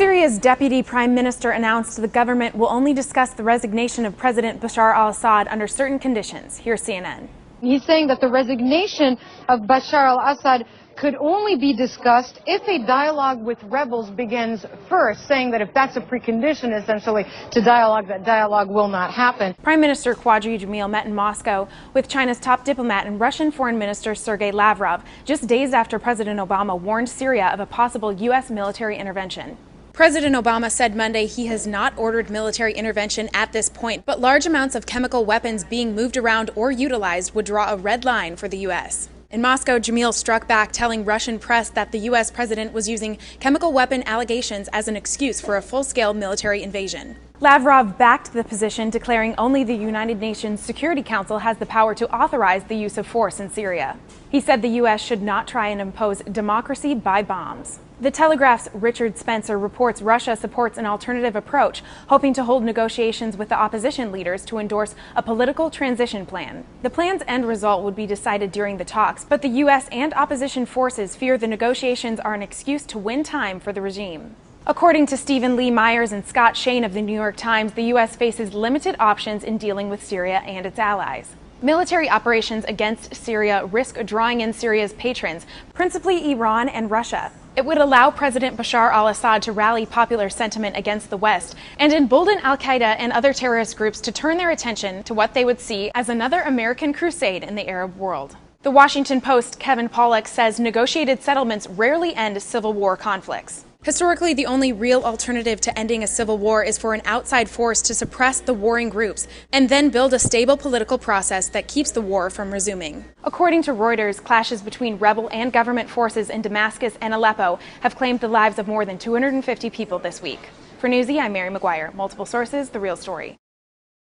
Syria's deputy prime minister announced the government will only discuss the resignation of President Bashar al-Assad under certain conditions. Here's CNN. He's saying that the resignation of Bashar al-Assad could only be discussed if a dialogue with rebels begins first, saying that if that's a precondition, essentially, to dialogue, that dialogue will not happen. Prime Minister Quadri Jamil met in Moscow with China's top diplomat and Russian Foreign Minister Sergei Lavrov, just days after President Obama warned Syria of a possible U.S. military intervention. President Obama said Monday he has not ordered military intervention at this point, but large amounts of chemical weapons being moved around or utilized would draw a red line for the U.S. In Moscow, Jamil struck back, telling Russian press that the U.S. president was using chemical weapon allegations as an excuse for a full-scale military invasion. Lavrov backed the position, declaring only the United Nations Security Council has the power to authorize the use of force in Syria. He said the U.S. should not try and impose democracy by bombs. The Telegraph's Richard Spencer reports Russia supports an alternative approach, hoping to hold negotiations with the opposition leaders to endorse a political transition plan. The plan's end result would be decided during the talks, but the U.S. and opposition forces fear the negotiations are an excuse to win time for the regime. According to Stephen Lee Myers and Scott Shane of the New York Times, the U.S. faces limited options in dealing with Syria and its allies. Military operations against Syria risk drawing in Syria's patrons, principally Iran and Russia. It would allow President Bashar al-Assad to rally popular sentiment against the West and embolden al-Qaeda and other terrorist groups to turn their attention to what they would see as another American crusade in the Arab world. The Washington Post's Kevin Pollak says negotiated settlements rarely end civil war conflicts. Historically, the only real alternative to ending a civil war is for an outside force to suppress the warring groups and then build a stable political process that keeps the war from resuming. According to Reuters, clashes between rebel and government forces in Damascus and Aleppo have claimed the lives of more than 250 people this week. For Newsy, I'm Mary McGuire. Multiple sources, The Real Story.